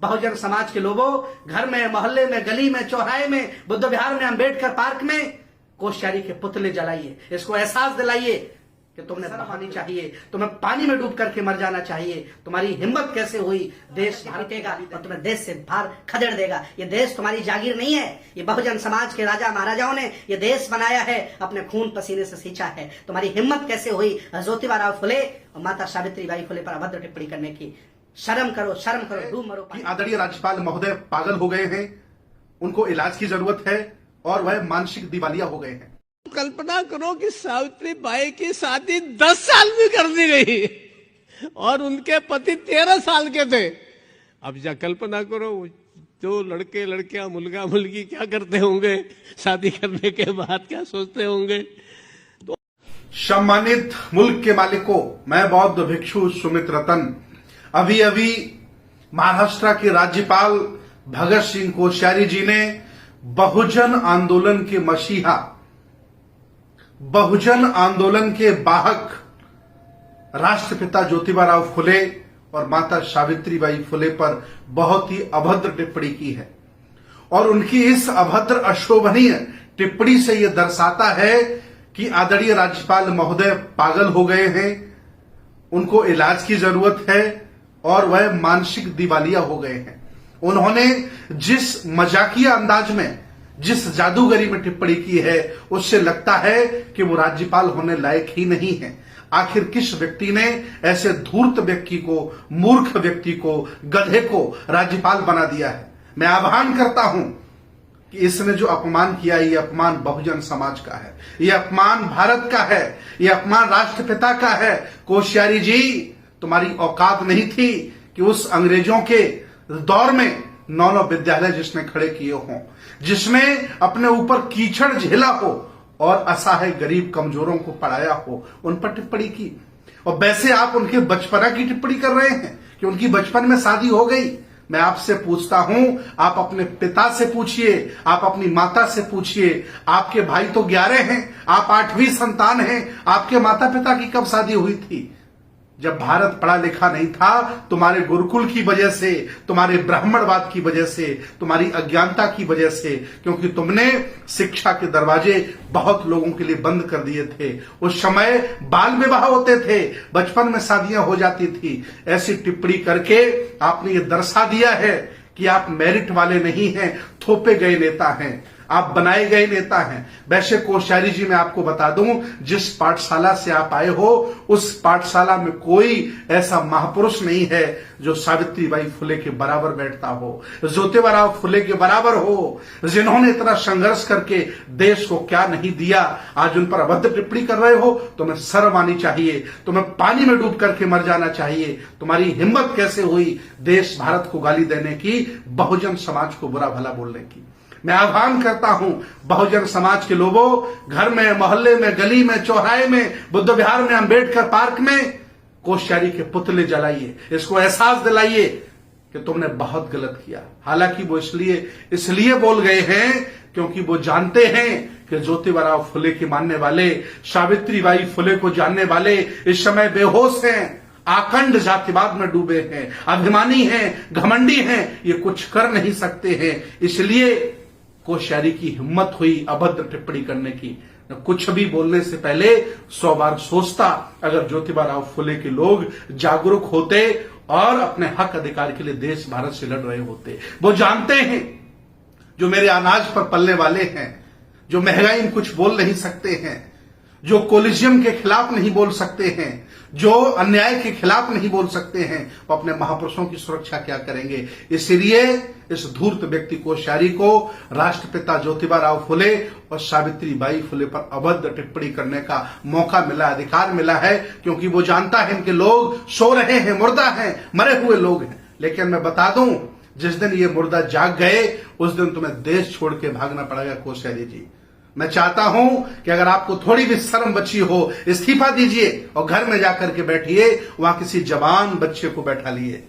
बहुजन समाज के लोगों, घर में, मोहल्ले में, गली में, चौराहे में, बुद्ध विहार में, अंबेडकर पार्क में कोश्यारी के पुतले जलाइए। इसको एहसास दिलाइए कि तुमने बहानी चाहिए, तुम्हें पानी में डूब करके मर जाना चाहिए। तुम्हारी हिम्मत कैसे हुई? देश भागेगा और तुम्हें देश से बाहर खदेड़ देगा। ये देश तुम्हारी जागीर नहीं है। ये बहुजन समाज के राजा महाराजाओं ने ये देश बनाया है, अपने खून पसीने से सींचा है। तुम्हारी हिम्मत कैसे हुई ज्योतिबा फुले और माता सावित्रीबाई फुले पर अभद्र टिप्पणी करने की? शर्म करो, शर्म करो, डूब मरो। आदरणीय राज्यपाल महोदय पागल हो गए हैं, उनको इलाज की जरूरत है और वह मानसिक दिवालिया हो गए हैं। कल्पना करो कि सावित्री बाई की शादी 10 साल में कर दी गई और उनके पति 13 साल के थे। अब जा कल्पना करो जो लड़के लड़कियां, मुलगा मुलगी क्या करते होंगे, शादी करने के बाद क्या सोचते होंगे। तो सम्मानित मुल्क के मालिकों, मैं बौद्ध भिक्षु सुमित रतन अभी अभी महाराष्ट्र के राज्यपाल भगत सिंह कोश्यारी जी ने बहुजन आंदोलन के मसीहा, बहुजन आंदोलन के वाहक राष्ट्रपिता ज्योतिबा फुले और माता सावित्रीबाई फुले पर बहुत ही अभद्र टिप्पणी की है। और उनकी इस अभद्र अशोभनीय टिप्पणी से यह दर्शाता है कि आदरणीय राज्यपाल महोदय पागल हो गए हैं, उनको इलाज की जरूरत है और वह मानसिक दिवालिया हो गए हैं। उन्होंने जिस मजाकिया अंदाज में, जिस जादूगरी में टिप्पणी की है, उससे लगता है कि वो राज्यपाल होने लायक ही नहीं है। आखिर किस व्यक्ति ने ऐसे धूर्त व्यक्ति को, मूर्ख व्यक्ति को, गधे को राज्यपाल बना दिया है? मैं आह्वान करता हूं कि इसने जो अपमान किया, ये अपमान बहुजन समाज का है, ये अपमान भारत का है, ये अपमान राष्ट्रपिता का है। कोश्यारी जी, तुम्हारी औकात नहीं थी कि उस अंग्रेजों के दौर में 9 विद्यालय जिसने खड़े किए हों, जिसने अपने ऊपर कीचड़ झेला हो और असहाय गरीब कमजोरों को पढ़ाया हो, उन पर टिप्पणी की। और वैसे आप उनके बचपना की टिप्पणी कर रहे हैं कि उनकी बचपन में शादी हो गई। मैं आपसे पूछता हूं, आप अपने पिता से पूछिए, आप अपनी माता से पूछिए। आपके भाई तो 11 हैं, आप 8वीं संतान हैं। आपके माता पिता की कब शादी हुई थी? जब भारत पढ़ा लिखा नहीं था, तुम्हारे गुरुकुल की वजह से, तुम्हारे ब्राह्मणवाद की वजह से, तुम्हारी अज्ञानता की वजह से, क्योंकि तुमने शिक्षा के दरवाजे बहुत लोगों के लिए बंद कर दिए थे। उस समय बाल विवाह होते थे, बचपन में शादियां हो जाती थी। ऐसी टिप्पणी करके आपने ये दर्शा दिया है कि आप मेरिट वाले नहीं हैं, थोपे गए नेता हैं, आप बनाए गए नेता हैं। वैसे कोश्यारी जी, मैं आपको बता दूं, जिस पाठशाला से आप आए हो, उस पाठशाला में कोई ऐसा महापुरुष नहीं है जो सावित्रीबाई फुले के बराबर बैठता हो, ज्योतिबा फुले के बराबर हो, जिन्होंने इतना संघर्ष करके देश को क्या नहीं दिया। आज उन पर अभद्र टिप्पणी कर रहे हो, तुम्हें शर्म आनी चाहिए, तुम्हें पानी में डूब करके मर जाना चाहिए। तुम्हारी हिम्मत कैसे हुई देश भारत को गाली देने की, बहुजन समाज को बुरा भला बोलने की? मैं आह्वान करता हूं बहुजन समाज के लोगों, घर में, मोहल्ले में, गली में, चौराहे में, बुद्ध विहार में, अंबेडकर पार्क में कोश्यारी के पुतले जलाइए। इसको एहसास दिलाइए कि तुमने बहुत गलत किया। हालांकि वो इसलिए बोल गए हैं क्योंकि वो जानते हैं कि ज्योतिबा फुले के मानने वाले, सावित्रीबाई फुले को जानने वाले इस समय बेहोश हैं, आखंड जातिवाद में डूबे हैं, अभिमानी हैं, घमंडी हैं, ये कुछ कर नहीं सकते हैं। इसलिए कोश्यारी की हिम्मत हुई अभद्र टिप्पणी करने की। कुछ भी बोलने से पहले 100 बार सोचता। अगर ज्योतिबा फुले के लोग जागरूक होते और अपने हक अधिकार के लिए देश भारत से लड़ रहे होते। वो जानते हैं जो मेरे अनाज पर पलने वाले हैं, जो महंगाई में कुछ बोल नहीं सकते हैं, जो कोलिजियम के खिलाफ नहीं बोल सकते हैं, जो अन्याय के खिलाफ नहीं बोल सकते हैं, वो अपने महापुरुषों की सुरक्षा क्या करेंगे? इसलिए इस धूर्त व्यक्ति कोश्यारी को राष्ट्रपिता ज्योतिबा फुले और सावित्रीबाई फुले पर अभद्र टिप्पणी करने का मौका मिला, अधिकार मिला है, क्योंकि वो जानता है इनके लोग सो रहे हैं, मुर्दा हैं, मरे हुए लोग हैं। लेकिन मैं बता दूं, जिस दिन ये मुर्दा जाग गए, उस दिन तुम्हें देश छोड़ के भागना पड़ेगा कोश्यारी जी। मैं चाहता हूं कि अगर आपको थोड़ी भी शर्म बची हो, इस्तीफा दीजिए और घर में जाकर के बैठिए, वहां किसी जवान बच्चे को बैठा लिए,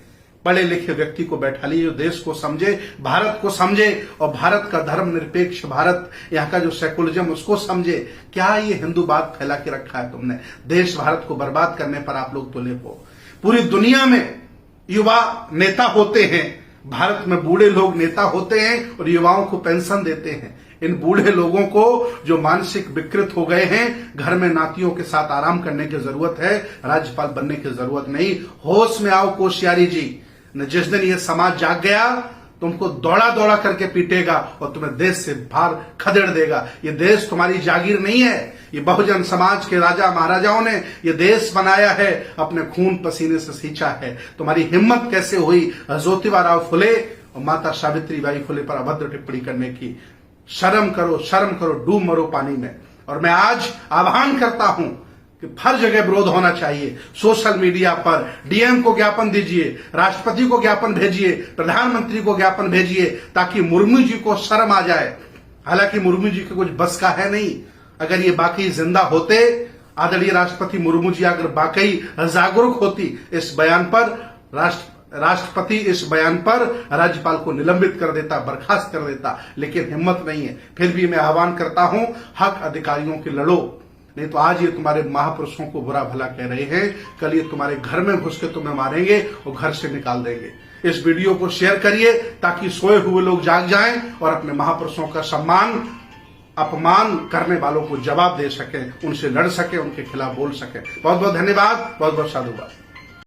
पढ़े लिखे व्यक्ति को बैठा लिए, जो देश को समझे, भारत को समझे और भारत का धर्मनिरपेक्ष भारत, यहाँ का जो सेकुलरिज्म, उसको समझे। क्या ये हिंदूवाद फैला के रखा है तुमने? देश भारत को बर्बाद करने पर आप लोग तुले हो। पूरी दुनिया में युवा नेता होते हैं, भारत में बूढ़े लोग नेता होते हैं और युवाओं को पेंशन देते हैं। इन बूढ़े लोगों को जो मानसिक विकृत हो गए हैं, घर में नातियों के साथ आराम करने की जरूरत है, राज्यपाल बनने की जरूरत नहीं। होश में आओ कोश्यारी जी, न जिस दिन ये समाज जाग गया तुमको दौड़ा दौड़ा करके पीटेगा और तुम्हें देश से बाहर खदेड़ देगा। ये देश तुम्हारी जागीर नहीं है, ये बहुजन समाज के राजा महाराजाओं ने ये देश बनाया है, अपने खून पसीने से सींचा है। तुम्हारी हिम्मत कैसे हुई ज्योतिबा राव फुले और माता सावित्रीबाई फुले पर अभद्र टिप्पणी करने की? शर्म करो, डूब मरो पानी में। और मैं आज आह्वान करता हूं कि हर जगह विरोध होना चाहिए। सोशल मीडिया पर डीएम को ज्ञापन दीजिए, राष्ट्रपति को ज्ञापन भेजिए, प्रधानमंत्री को ज्ञापन भेजिए, ताकि मुर्मू जी को शर्म आ जाए। हालांकि मुर्मू जी के कुछ बस का है नहीं। अगर ये बाकी जिंदा होते, आदरणीय राष्ट्रपति मुर्मू जी अगर बाकी जागरूक होती इस बयान पर, राष्ट्रपति इस बयान पर राज्यपाल को निलंबित कर देता, बर्खास्त कर देता, लेकिन हिम्मत नहीं है। फिर भी मैं आह्वान करता हूं, हक अधिकारियों की लड़ो, नहीं तो आज ये तुम्हारे महापुरुषों को बुरा भला कह रहे हैं, कल ये तुम्हारे घर में घुस के तुम्हें मारेंगे और घर से निकाल देंगे। इस वीडियो को शेयर करिए ताकि सोए हुए लोग जाग जाएं और अपने महापुरुषों का सम्मान अपमान करने वालों को जवाब दे सकें, उनसे लड़ सकें, उनके खिलाफ बोल सकें। बहुत बहुत धन्यवाद, बहुत बहुत साधुवाद।